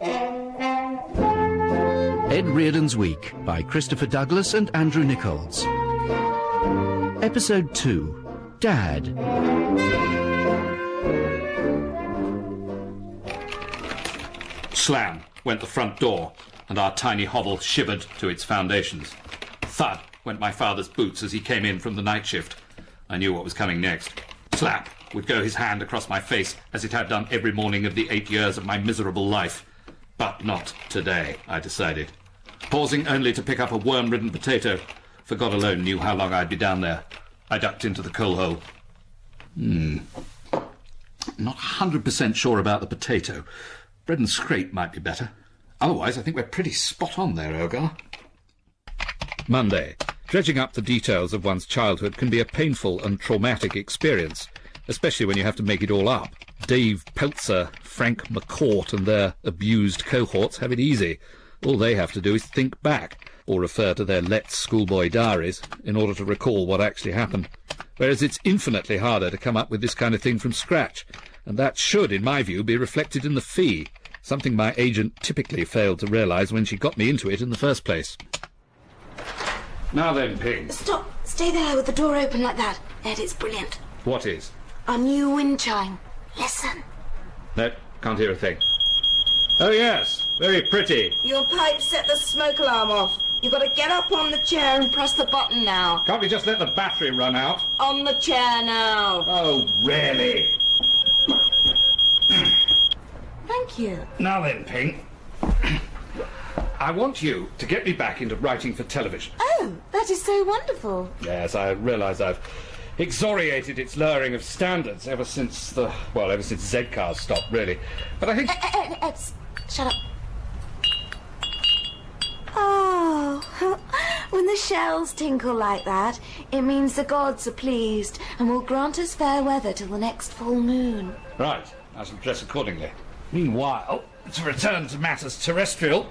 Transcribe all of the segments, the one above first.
Ed Reardon's Week by Christopher Douglas and Andrew Nichols. Episode 2. Dad. Slam went the front door, and our tiny hovel shivered to its foundations. Thud went my father's boots as he came in from the night shift. I knew what was coming next. Slap would go his hand across my face, as it had done every morning of the 8 years of my miserable life. But not today, I decided. Pausing only to pick up a worm-ridden potato, for God alone knew how long I'd be down there, I ducked into the coal hole. Not 100% sure about the potato. Bread and scrape might be better. Otherwise, I think we're pretty spot on there, Elgar. Monday. Dredging up the details of one's childhood can be a painful and traumatic experience, especially when you have to make it all up. Dave Peltzer, Frank McCourt and their abused cohorts have it easy. All they have to do is think back, or refer to their Let's schoolboy diaries, in order to recall what actually happened. Whereas it's infinitely harder to come up with this kind of thing from scratch, and that should, in my view, be reflected in the fee, something my agent typically failed to realise when she got me into it in the first place. Now then, Ping. Stop! Stay there with the door open like that. Ed, it's brilliant. What is? Our new wind chime. Listen. No, can't hear a thing. Oh, yes, very pretty. Your pipe set the smoke alarm off. You've got to get up on the chair and press the button now. Can't we just let the battery run out? On the chair now. Oh, really? Thank you. Now then, Ping. I want you to get me back into writing for television. Oh, that is so wonderful. Yes, I realise I've excoriated its lowering of standards ever since Z-Cars stopped, really. But I think... Ed, shut up. Oh, when the shells tinkle like that, it means the gods are pleased and will grant us fair weather till the next full moon. Right, I shall dress accordingly. Meanwhile, to return to matters terrestrial,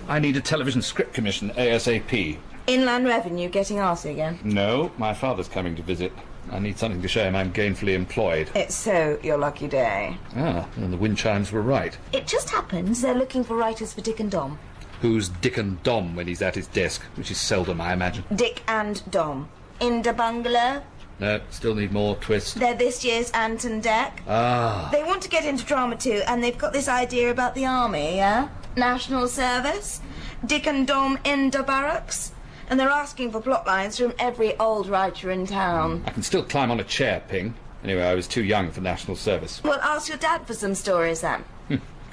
I need a television script commission ASAP. Inland Revenue getting arsey again? No, my father's coming to visit. I need something to show him I'm gainfully employed. It's so your lucky day. Ah, and the wind chimes were right. It just happens they're looking for writers for Dick and Dom. Who's Dick and Dom when he's at his desk? Which is seldom, I imagine. Dick and Dom. In the bungalow. No, still need more twist. They're this year's Ant and Dec. Ah. They want to get into drama too, and they've got this idea about the army, yeah? National service. Dick and Dom in the barracks. And they're asking for plot lines from every old writer in town. I can still climb on a chair, Ping. Anyway, I was too young for national service. Well, ask your dad for some stories then.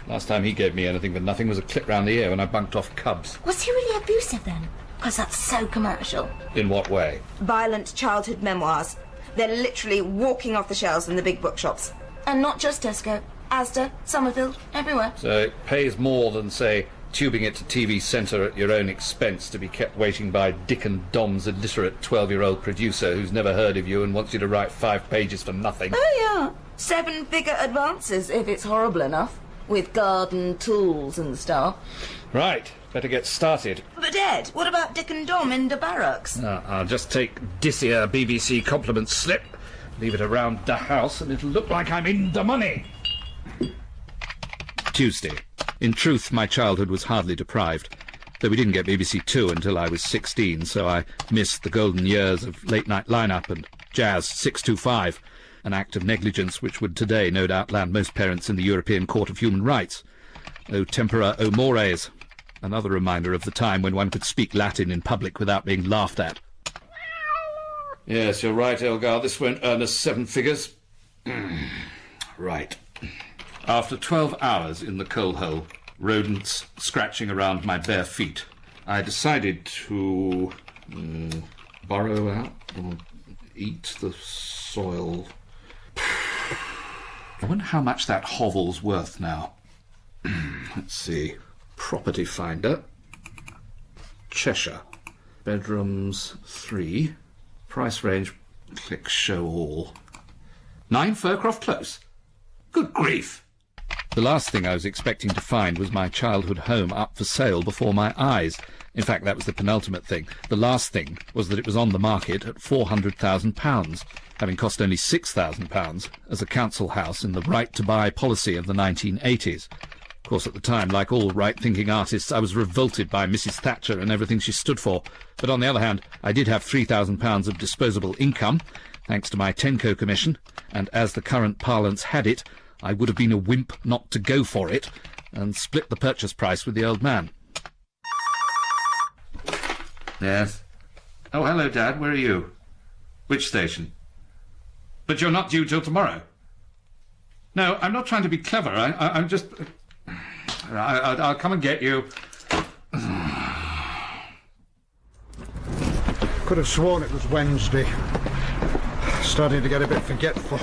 Last time he gave me anything for nothing was a clip round the ear when I bunked off Cubs. Was he really abusive then? Because that's so commercial. In what way? Violent childhood memoirs. They're literally walking off the shelves in the big bookshops. And not just Tesco. Asda, Somerville, everywhere. So it pays more than, say, tubing it to TV Centre at your own expense to be kept waiting by Dick and Dom's illiterate 12-year-old producer who's never heard of you and wants you to write 5 pages for nothing. Oh, yeah. 7-figure advances, if it's horrible enough. With garden tools and stuff. Right, better get started. But Ed, what about Dick and Dom in the barracks? I'll just take this here BBC compliment slip, leave it around the house, and it'll look like I'm in the money. Tuesday. In truth, my childhood was hardly deprived, though we didn't get BBC Two until I was 16, so I missed the golden years of late-night line-up and Jazz 625, an act of negligence which would today no doubt land most parents in the European Court of Human Rights. O tempora, o mores, another reminder of the time when one could speak Latin in public without being laughed at. Yes, you're right, Elgar. This won't earn us 7 figures. Right. After 12 hours in the coal hole, rodents scratching around my bare feet, I decided to burrow out or eat the soil. I wonder how much that hovel's worth now. Let's see. Property finder. Cheshire. Bedrooms 3. Price range. Click show all. 9 Fircroft Close. Good grief. The last thing I was expecting to find was my childhood home up for sale before my eyes. In fact, that was the penultimate thing. The last thing was that it was on the market at £400,000, having cost only £6,000 as a council house in the right-to-buy policy of the 1980s. Of course, at the time, like all right-thinking artists, I was revolted by Mrs. Thatcher and everything she stood for. But on the other hand, I did have £3,000 of disposable income, thanks to my Tenco commission, and as the current parlance had it, I would have been a wimp not to go for it, and split the purchase price with the old man. Yes. Oh, hello, Dad. Where are you? Which station? But you're not due till tomorrow. No, I'm not trying to be clever. I'm just... I'll come and get you. Could have sworn it was Wednesday. Starting to get a bit forgetful.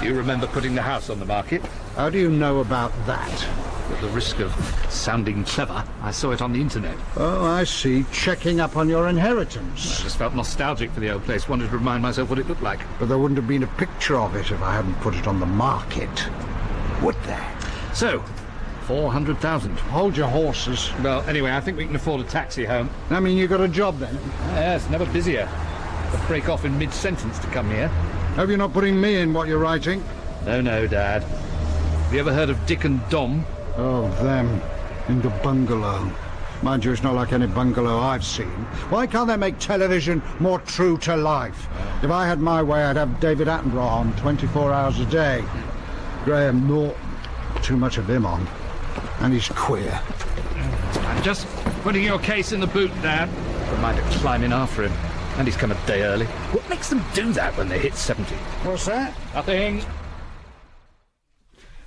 Do you remember putting the house on the market? How do you know about that? At the risk of sounding clever, I saw it on the internet. Oh, I see. Checking up on your inheritance. I just felt nostalgic for the old place, wanted to remind myself what it looked like. But there wouldn't have been a picture of it if I hadn't put it on the market. Would there? So, 400,000. Hold your horses. Well, anyway, I think we can afford a taxi home. I mean, you got a job then? Yes, never busier. A break off in mid-sentence to come here. Hope you're not putting me in what you're writing. No, Dad. Have you ever heard of Dick and Dom? Oh, them. In the bungalow. Mind you, it's not like any bungalow I've seen. Why can't they make television more true to life? If I had my way, I'd have David Attenborough on 24 hours a day. Graham Norton. Too much of him on. And he's queer. I'm just putting your case in the boot, Dad. Don't mind to climb in after him. And he's come a day early. What makes them do that when they hit 70? What's that? Nothing.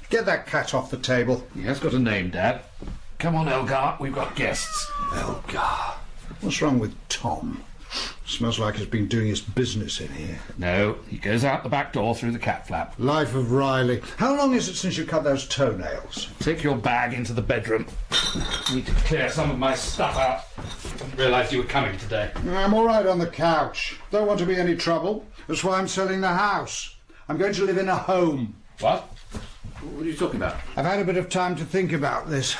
Get that cat off the table. He has got a name, Dad. Come on, Elgar, we've got guests. Elgar. What's wrong with Tom? Smells like he's been doing his business in here. No, he goes out the back door through the cat flap. Life of Riley. How long is it since you cut those toenails? Take your bag into the bedroom. Need to clear some of my stuff out. Didn't realise you were coming today. I'm all right on the couch. Don't want to be any trouble. That's why I'm selling the house. I'm going to live in a home. What? What are you talking about? I've had a bit of time to think about this.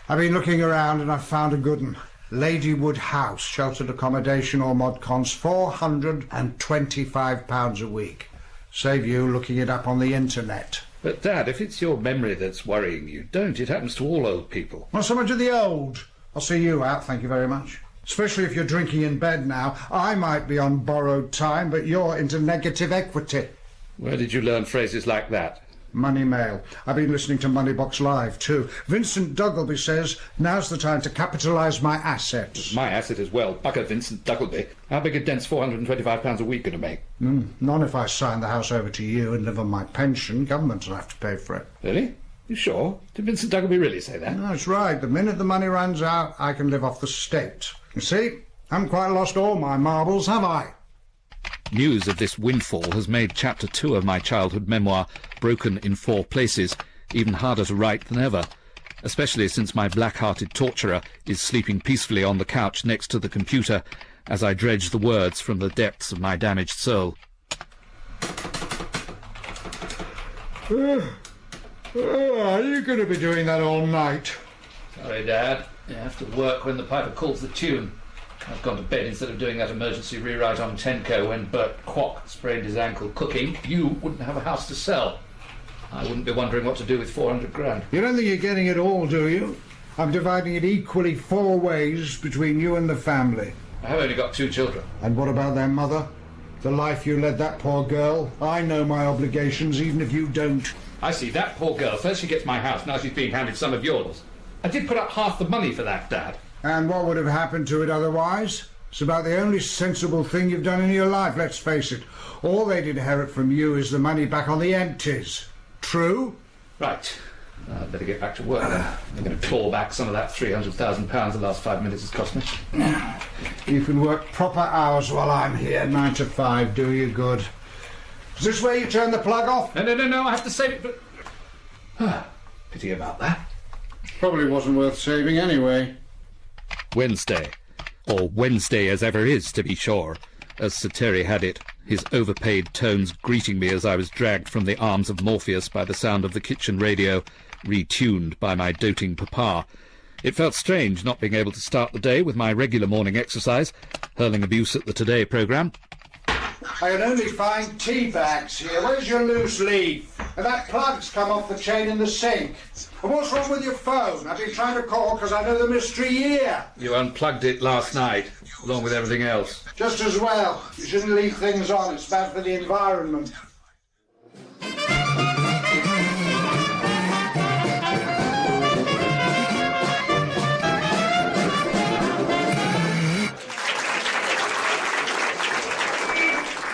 I've been looking around and I've found a good one. Ladywood House, sheltered accommodation or mod cons, £425 a week. Save you looking it up on the internet. But, Dad, if it's your memory that's worrying you, don't. It happens to all old people. Not so much of the old. I'll see you out, thank you very much. Especially if you're drinking in bed now. I might be on borrowed time, but you're into negative equity. Where did you learn phrases like that? Money Mail. I've been listening to Moneybox Live too. Vincent Duggleby says, now's the time to capitalise my assets. My asset as well. Bugger Vincent Duggleby. How big a dent's £425 a week going to make? None if I sign the house over to you and live on my pension. Government will have to pay for it. Really? You sure? Did Vincent Duggleby really say that? No, that's right. The minute the money runs out, I can live off the state. You see, I haven't quite lost all my marbles, have I? News of this windfall has made Chapter 2 of my childhood memoir, Broken in 4 Places, even harder to write than ever, especially since my black-hearted torturer is sleeping peacefully on the couch next to the computer as I dredge the words from the depths of my damaged soul. Are you going to be doing that all night? Sorry, Dad. You have to work when the piper calls the tune. I've gone to bed instead of doing that emergency rewrite on Tenco when Bert Kwok sprained his ankle cooking. You wouldn't have a house to sell. I wouldn't be wondering what to do with 400 grand. You don't think you're getting it all, do you? I'm dividing it equally 4 ways between you and the family. I have only got 2 children. And what about their mother? The life you led that poor girl? I know my obligations, even if you don't. I see, that poor girl. First she gets my house, now she's being handed some of yours. I did put up half the money for that, Dad. And what would have happened to it otherwise? It's about the only sensible thing you've done in your life, let's face it. All they'd inherit from you is the money back on the empties. True? Right. I'd better get back to work then. I'm going to claw back some of that £300,000 the last 5 minutes has cost me. You can work proper hours while I'm here, 9 to 5, do you good. Is this where you turn the plug off? No, I have to save it for... Pity about that. Probably wasn't worth saving anyway. Wednesday, or Wednesday as ever is, to be sure, as Sir Terry had it, his overpaid tones greeting me as I was dragged from the arms of Morpheus by the sound of the kitchen radio, retuned by my doting papa. It felt strange not being able to start the day with my regular morning exercise, hurling abuse at the Today programme. I can only find tea bags here. Where's your loose leaf? And that plug's come off the chain in the sink. And what's wrong with your phone? I've been trying to call because I know the mystery here. You unplugged it last night, along with everything else. Just as well. You shouldn't leave things on. It's bad for the environment.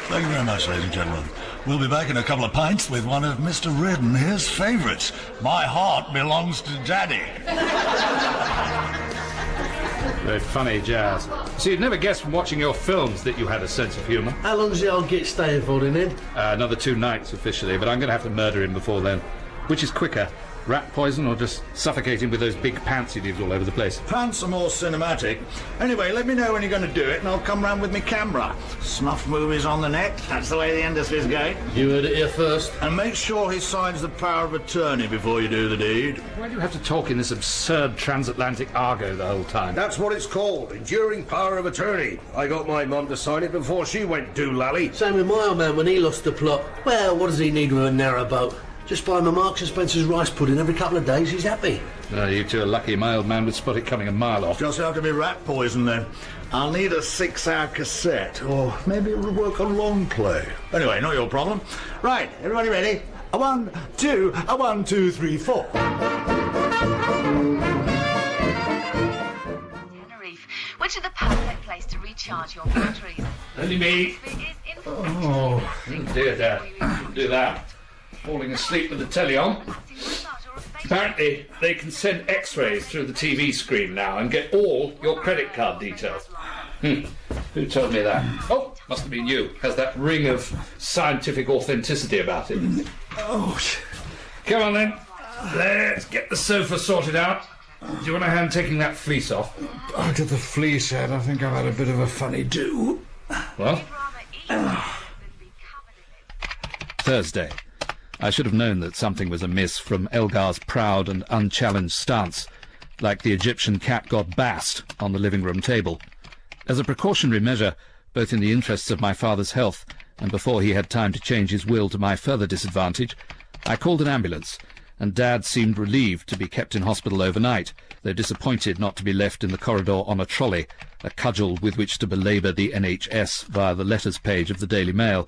Thank you very much, ladies and gentlemen. We'll be back in a couple of pints with one of Mr. Reardon, his favourites. My heart belongs to Daddy. Very funny, Jazz. So you'd never guess from watching your films that you had a sense of humour. How long's the old git staying for, then? Another 2 nights officially, but I'm going to have to murder him before then. Which is quicker, rat poison or just suffocate him with those big pants he leaves all over the place? Pants are more cinematic. Anyway, let me know when you're going to do it and I'll come round with my camera. Snuff movies on the net, that's the way the industry's going. You heard it here first. And make sure he signs the power of attorney before you do the deed. Why do you have to talk in this absurd transatlantic argot the whole time? That's what it's called, enduring power of attorney. I got my mum to sign it before she went doolally. Same with my old man when he lost the plot. Well, what does he need with a narrow boat? Just buy him a Marks and Spencer's rice pudding every couple of days, he's happy. You two are lucky my old man would spot it coming a mile off. Just have to be rat poison then. I'll need a 6-hour cassette, or maybe it will work on long play. Anyway, not your problem. Right, everybody ready? A 1, 2, a 1, 2, 3, 4. Tenerife, which is the perfect place to recharge your batteries. Only me. Oh, dear, Dad. Couldn't do that. Falling asleep with the telly on. Apparently, they can send X-rays through the TV screen now and get all your credit card details. Who told me that? Oh, must have been you. Has that ring of scientific authenticity about it. Oh, come on then. Let's get the sofa sorted out. Do you want a hand taking that fleece off? Out of the fleece, Ed. I think I've had a bit of a funny do. Well? Thursday. I should have known that something was amiss from Elgar's proud and unchallenged stance, like the Egyptian cat god Bast on the living room table. As a precautionary measure, both in the interests of my father's health and before he had time to change his will to my further disadvantage, I called an ambulance, and Dad seemed relieved to be kept in hospital overnight, though disappointed not to be left in the corridor on a trolley, a cudgel with which to belabour the NHS via the letters page of the Daily Mail.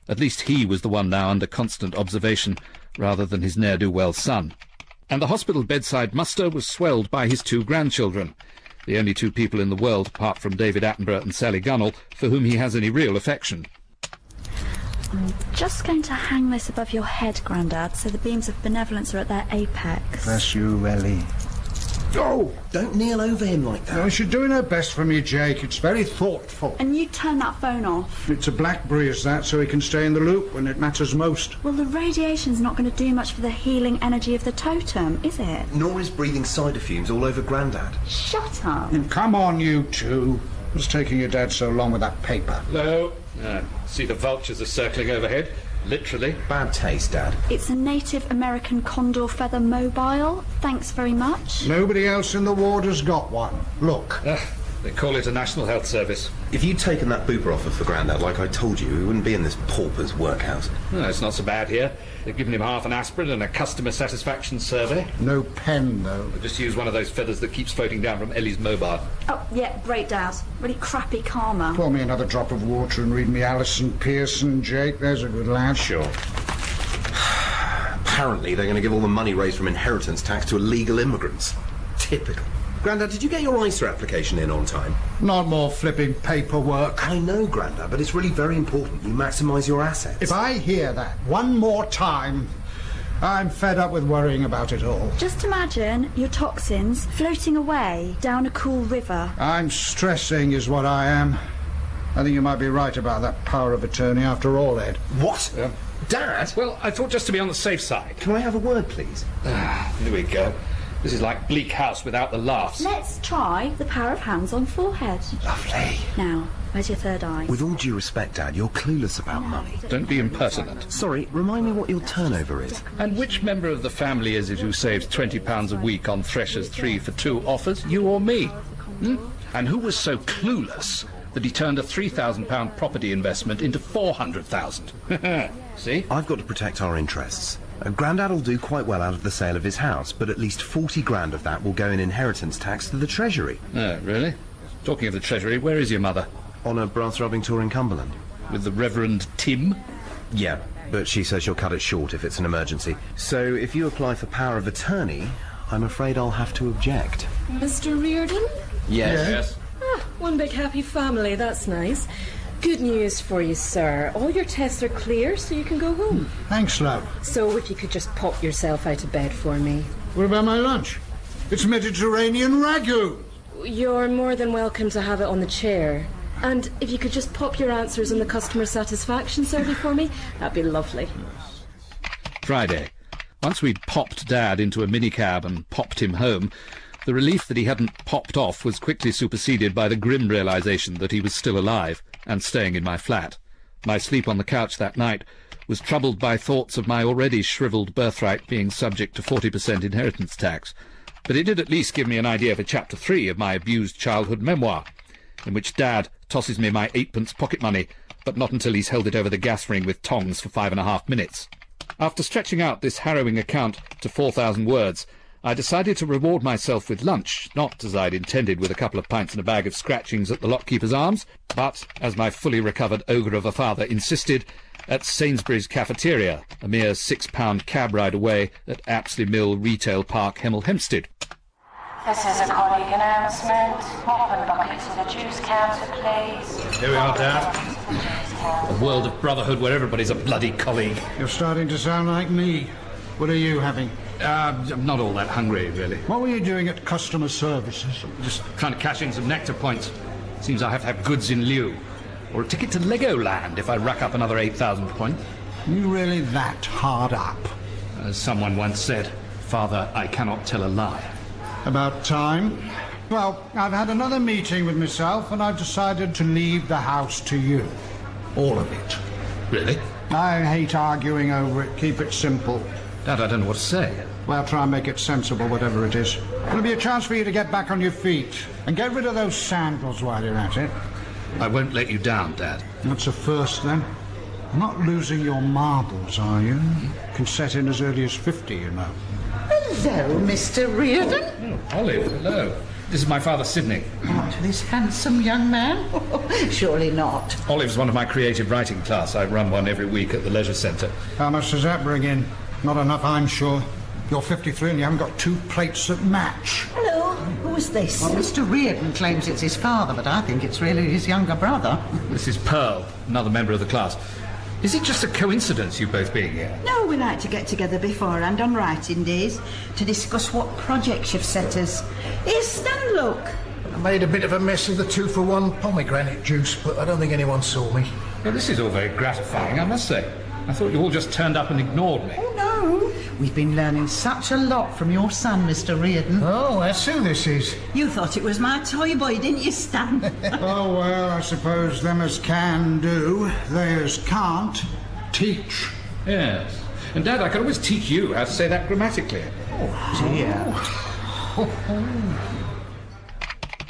At least he was the one now under constant observation, rather than his ne'er-do-well son. And the hospital bedside muster was swelled by his 2 grandchildren, the only 2 people in the world, apart from David Attenborough and Sally Gunnell, for whom he has any real affection. I'm just going to hang this above your head, Grandad, so the beams of benevolence are at their apex. Bless you, Ellie. Oh! Don't kneel over him like that. No, she's doing her best for me, Jake. It's very thoughtful. And you turn that phone off. It's a Blackberry, is that, so he can stay in the loop when it matters most. Well, the radiation's not going to do much for the healing energy of the totem, is it? Nor is breathing cider fumes all over Grandad. Shut up. Come on, you two. What's taking your dad so long with that paper? Hello. See the vultures are circling overhead. Literally. Bad taste, Dad. It's a Native American condor feather mobile. Thanks very much. Nobody else in the ward has got one. Look. They call it a National Health Service. If you'd taken that booper offer for Grandad like I told you, we wouldn't be in this pauper's workhouse. No, it's not so bad here. They've given him half an aspirin and a customer satisfaction survey. No pen, though. They just use one of those feathers that keeps floating down from Ellie's mobile. Oh, yeah, great, Dad. Really crappy karma. Pour me another drop of water and read me Alison Pearson, Jake. There's a good lad. Sure. Apparently they're going to give all the money raised from inheritance tax to illegal immigrants. Typical. Grandad, did you get your ISA application in on time? Not more flipping paperwork. I know, Grandad, but it's really very important you maximise your assets. If I hear that one more time, I'm fed up with worrying about it all. Just imagine your toxins floating away down a cool river. I'm stressing is what I am. I think you might be right about that power of attorney after all, Ed. What? Dad? Well, I thought just to be on the safe side. Can I have a word, please? Here we go. This is like Bleak House without the laughs. Let's try the power of hands on forehead. Lovely. Now, where's your third eye? With all due respect, Dad, you're clueless about money. Don't be impertinent. Sorry, remind me what your turnover is. And which member of the family is it who saves £20 a week on Thresher's 3 for 2 offers, you or me? And who was so clueless that he turned a £3,000 property investment into £400,000? See? I've got to protect our interests. Grandad will do quite well out of the sale of his house, but at least 40 grand of that will go in inheritance tax to the Treasury. Oh, really? Talking of the Treasury, where is your mother? On a brass-rubbing tour in Cumberland. With the Reverend Tim? Yeah, but she says she'll cut it short if it's an emergency. So if you apply for power of attorney, I'm afraid I'll have to object. Mr. Reardon? Yes. Ah, one big happy family, that's nice. Good news for you, sir. All your tests are clear, so you can go home. Thanks, love. So if you could just pop yourself out of bed for me. What about my lunch? It's Mediterranean ragu. You're more than welcome to have it on the chair. And if you could just pop your answers on the customer satisfaction survey for me, that'd be lovely. Friday. Once we'd popped Dad into a minicab and popped him home, the relief that he hadn't popped off was quickly superseded by the grim realisation that he was still alive and staying in my flat. My sleep on the couch that night was troubled by thoughts of my already shrivelled birthright being subject to 40% inheritance tax. But it did at least give me an idea for Chapter 3 of my abused childhood memoir, in which Dad tosses me my 8p pocket money, but not until he's held it over the gas ring with tongs for 5.5 minutes. After stretching out this harrowing account to 4,000 words, I decided to reward myself with lunch, not as I'd intended with a couple of pints and a bag of scratchings at the Lockkeeper's Arms, but, as my fully recovered ogre of a father insisted, at Sainsbury's cafeteria, a mere £6 cab ride away at Apsley Mill Retail Park, Hemel Hempstead. This is a colleague announcement. Mop and bucket to the juice counter, please. Here we are, Dad. A world of brotherhood where everybody's a bloody colleague. You're starting to sound like me. What are you having? I'm not all that hungry, really. What were you doing at customer services? Just trying to cash in some nectar points. Seems I have to have goods in lieu. Or a ticket to Legoland if I rack up another 8,000 points. Are you really that hard up? As someone once said, Father, I cannot tell a lie. About time. Well, I've had another meeting with myself and I've decided to leave the house to you. All of it. Really? I hate arguing over it. Keep it simple. Dad, I don't know what to say. Well, try and make it sensible, whatever it is. It'll be a chance for you to get back on your feet. And get rid of those sandals while you're at it. I won't let you down, Dad. That's a first, then. Not losing your marbles, are you? Can set in as early as 50, you know. Hello, Mr. Reardon. Oh, Olive, hello. This is my father, Sidney. Not this handsome young man? Surely not. Olive's one of my creative writing class. I run one every week at the leisure centre. How much does that bring in? Not enough, I'm sure. You're 53 and you haven't got 2 plates that match. Hello, who's this? Well, Mr. Reardon claims it's his father, but I think it's really his younger brother. This is Pearl, another member of the class. Is it just a coincidence you both being here? No, we like to get together beforehand on writing days to discuss what projects you've set us. Here's Stan, look. I made a bit of a mess of the 2-for-1 pomegranate juice, but I don't think anyone saw me. Well, this is all very gratifying, I must say. I thought you all just turned up and ignored me. Oh, no. We've been learning such a lot from your son, Mr. Reardon. Oh, that's who this is. You thought it was my toy boy, didn't you, Stan? Oh, well, I suppose them as can do, they as can't teach. Yes. And, Dad, I could always teach you how to say that grammatically. Oh, dear.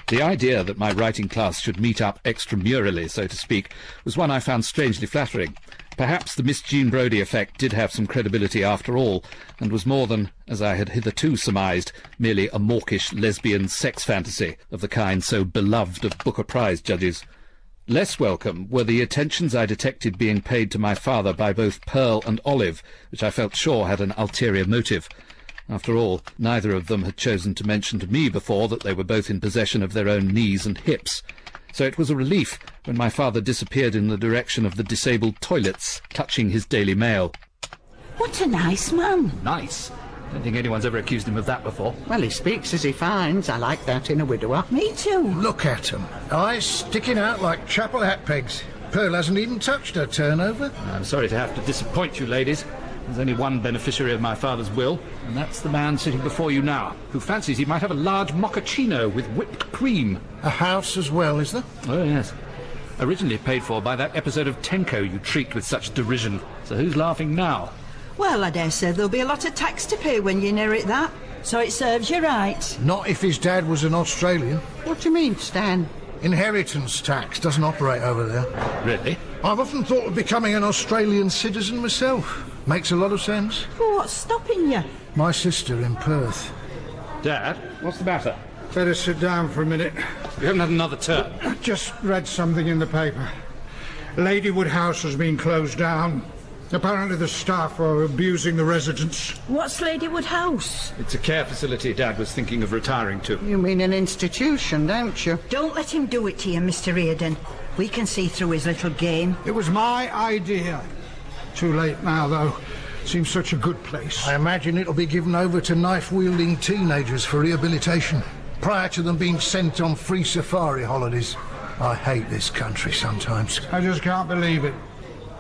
The idea that my writing class should meet up extramurally, so to speak, was one I found strangely flattering. Perhaps the Miss Jean Brodie effect did have some credibility after all, and was more than, as I had hitherto surmised, merely a mawkish lesbian sex fantasy of the kind so beloved of Booker Prize judges. Less welcome were the attentions I detected being paid to my father by both Pearl and Olive, which I felt sure had an ulterior motive. After all, neither of them had chosen to mention to me before that they were both in possession of their own knees and hips. So it was a relief when my father disappeared in the direction of the disabled toilets, clutching his Daily Mail. What a nice man. Nice? Don't think anyone's ever accused him of that before. Well, he speaks as he finds. I like that in a widower. Me too. Look at them. Eyes sticking out like chapel hat pegs. Pearl hasn't even touched her turnover. I'm sorry to have to disappoint you, ladies. There's only one beneficiary of my father's will, and that's the man sitting before you now, who fancies he might have a large mochaccino with whipped cream. A house as well, is there? Oh, yes. Originally paid for by that episode of Tenko you treat with such derision. So who's laughing now? Well, I dare say there'll be a lot of tax to pay when you inherit that, so it serves you right. Not if his dad was an Australian. What do you mean, Stan? Inheritance tax doesn't operate over there. Really? I've often thought of becoming an Australian citizen myself. Makes a lot of sense. Well, what's stopping you? My sister in Perth. Dad, what's the matter? Better sit down for a minute. You haven't had another turn. I just read something in the paper. Ladywood House has been closed down. Apparently the staff are abusing the residents. What's Ladywood House? It's a care facility Dad was thinking of retiring to. You mean an institution, don't you? Don't let him do it to you, Mr. Reardon. We can see through his little game. It was my idea. Too late now, though. Seems such a good place. I imagine it'll be given over to knife-wielding teenagers for rehabilitation, prior to them being sent on free safari holidays. I hate this country sometimes. I just can't believe it.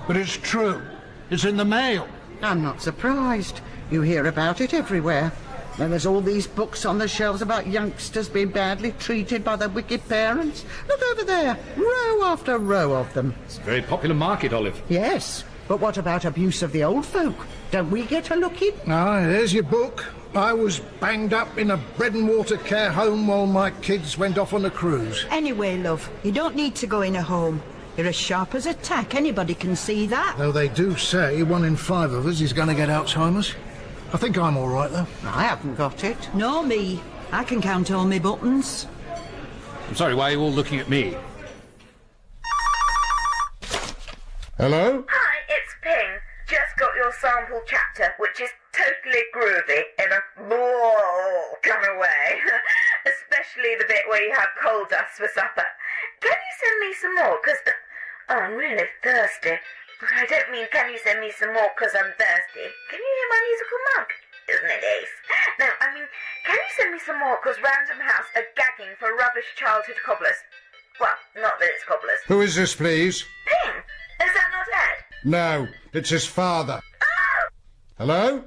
But it's true. It's in the mail. I'm not surprised. You hear about it everywhere. Then there's all these books on the shelves about youngsters being badly treated by their wicked parents. Look over there. Row after row of them. It's a very popular market, Olive. Yes, but what about abuse of the old folk? Don't we get a look in? Ah, there's your book. I was banged up in a bread and water care home while my kids went off on a cruise. Anyway, love, you don't need to go in a home. You're as sharp as a tack. Anybody can see that. Though they do say 1 in 5 of us is going to get Alzheimer's. I think I'm all right, though. I haven't got it. No, me. I can count all my buttons. I'm sorry, why are you all looking at me? Hello? Hi, it's Ping. Just got your sample chapter, which is totally groovy in a kind of way. Especially the bit where you have coal dust for supper. Can you send me some more? I'm really thirsty. I don't mean can you send me some more because I'm thirsty. Can you hear my musical mug? Isn't it ace? No, I mean, can you send me some more because Random House are gagging for rubbish childhood cobblers? Well, not that it's cobblers. Who is this, please? Ping! Is that not Ed? No, it's his father. Oh! Hello?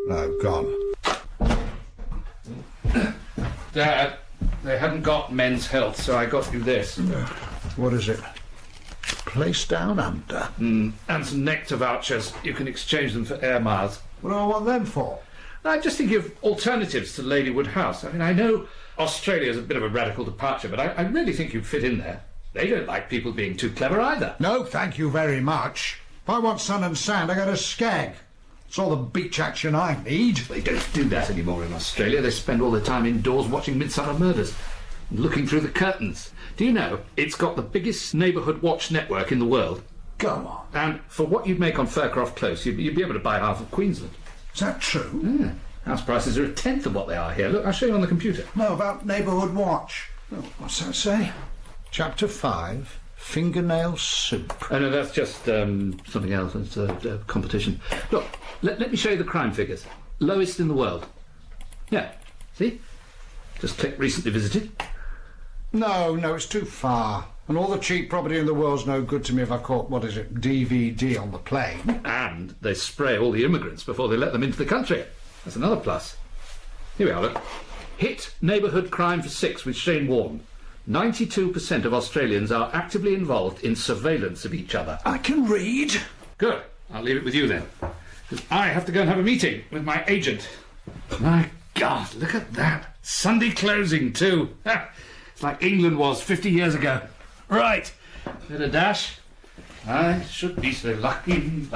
No, gone. Dad, they hadn't got Men's Health, so I got you this. What is it? Place down under? And some nectar vouchers. You can exchange them for air miles. What do I want them for? I just think of alternatives to Ladywood House. I mean, I know Australia's a bit of a radical departure, but I really think you'd fit in there. They don't like people being too clever either. No, thank you very much. If I want sun and sand, I go to Skeg. It's all the beach action I need. They don't do that anymore in Australia. They spend all their time indoors watching Midsummer Murders and looking through the curtains. Do you know, it's got the biggest neighbourhood watch network in the world. Go on. And for what you'd make on Fircroft Close, you'd be able to buy half of Queensland. Is that true? Yeah. House prices are 1/10 of what they are here. Look, I'll show you on the computer. No, about neighbourhood watch. Oh, what's that say? Chapter 5, fingernail soup. Oh, no, that's just something else. It's a competition. Look, let me show you the crime figures. Lowest in the world. Yeah, see? Just click recently visited. No, it's too far. And all the cheap property in the world's no good to me if I caught, DVD on the plane. And they spray all the immigrants before they let them into the country. That's another plus. Here we are, look. Hit neighbourhood crime for 6 with Shane Warne. 92% of Australians are actively involved in surveillance of each other. I can read. Good. I'll leave it with you then. Because I have to go and have a meeting with my agent. My God, look at that. Sunday closing, too. It's like England was 50 years ago. Right. Bit of dash. I should be so lucky.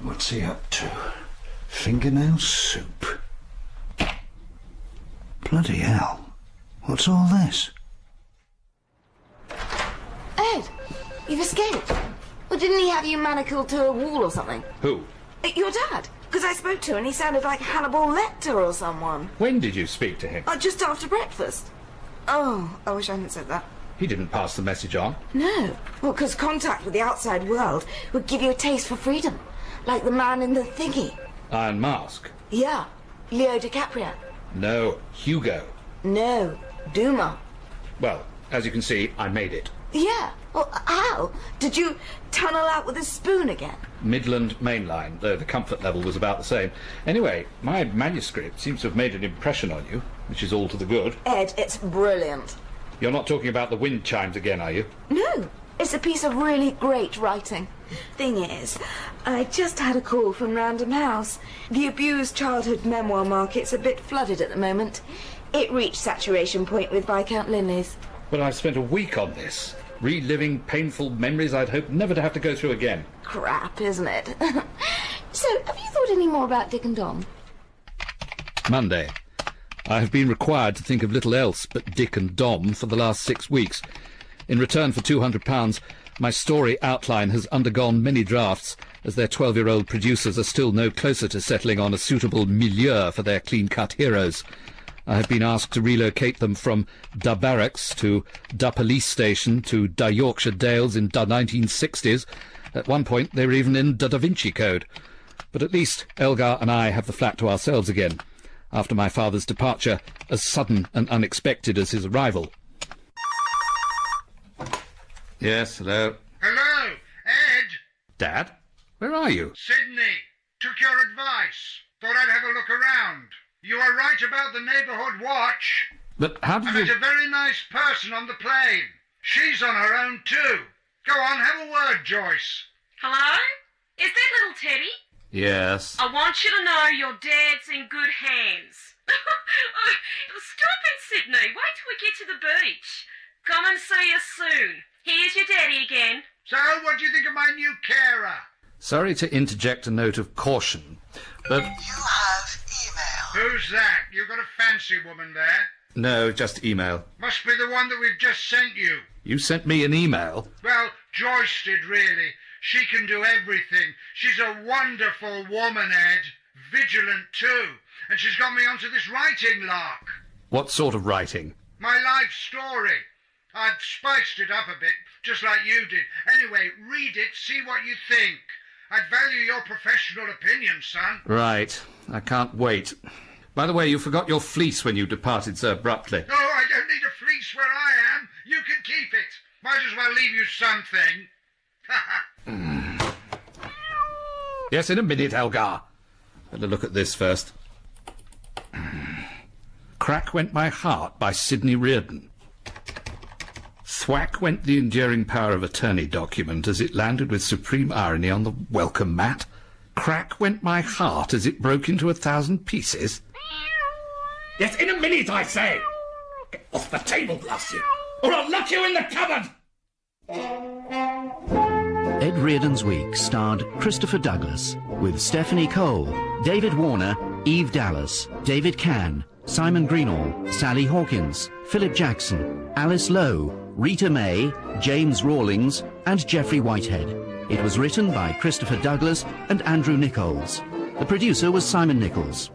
What's he up to? Fingernail soup. Bloody hell. What's all this? Ed, you've escaped. Well, didn't he have you manacled to a wall or something? Who? Your dad. Because I spoke to him and he sounded like Hannibal Lecter or someone. When did you speak to him? Just after breakfast. Oh, I wish I hadn't said that. He didn't pass the message on. No. Well, because contact with the outside world would give you a taste for freedom. Like the man in the thingy. Iron Mask? Yeah. Leo DiCaprio. No, Hugo. No, Duma. Well, as you can see, I made it. Yeah. Well, how? Did you tunnel out with a spoon again? Midland Mainline, though the comfort level was about the same. Anyway, my manuscript seems to have made an impression on you, which is all to the good. Ed, it's brilliant. You're not talking about the wind chimes again, are you? No, it's a piece of really great writing. Thing is, I just had a call from Random House. The abused childhood memoir market's a bit flooded at the moment. It reached saturation point with Viscount Linley's. But I've spent a week on this. reliving painful memories I'd hoped never to have to go through again. Crap, isn't it? So, have you thought any more about Dick and Dom? Monday. I have been required to think of little else but Dick and Dom for the last 6 weeks. In return for £200, my story outline has undergone many drafts, as their 12-year-old producers are still no closer to settling on a suitable milieu for their clean-cut heroes. I have been asked to relocate them from Da Barracks to Da Police Station to Da Yorkshire Dales in Da 1960s. At one point they were even in Da Vinci Code. But at least Elgar and I have the flat to ourselves again, after my father's departure, as sudden and unexpected as his arrival. Yes, hello? Hello, Ed. Dad? Where are you? Sydney. Took your advice. Thought I'd have a look around. You were right about the neighbourhood watch. But how did I you... met a very nice person on the plane. She's on her own too. Go on, have a word, Joyce. Hello? Is that little Teddy? Yes. I want you to know your dad's in good hands. Stop it, Sydney. Wait till we get to the beach. Come and see us soon. Here's your daddy again. So, what do you think of my new carer? Sorry to interject a note of caution, but... You have email. Who's that? You got a fancy woman there? No, just email. Must be the one that we've just sent you. You sent me an email? Well, Joyce did, really. She can do everything. She's a wonderful woman, Ed. Vigilant, too. And she's got me onto this writing lark. What sort of writing? My life story. I've spiced it up a bit, just like you did. Anyway, read it, see what you think. I'd value your professional opinion, son. Right. I can't wait. By the way, you forgot your fleece when you departed so abruptly. No, I don't need a fleece where I am. You can keep it. Might as well leave you something. Yes, in a minute, Elgar. Better look at this first. Crack Went My Heart by Sidney Reardon. Thwack went the enduring power of attorney document as it landed with supreme irony on the welcome mat. Crack went my heart as it broke into 1,000 pieces. Yes, in a minute, I say! Get off the table, blast you, or I'll lock you in the cupboard! Ed Reardon's Week starred Christopher Douglas, with Stephanie Cole, David Warner, Eve Dallas, David Cann, Simon Greenall, Sally Hawkins, Philip Jackson, Alice Lowe, Rita May, James Rawlings and Geoffrey Whitehead. It was written by Christopher Douglas and Andrew Nichols. The producer was Simon Nichols.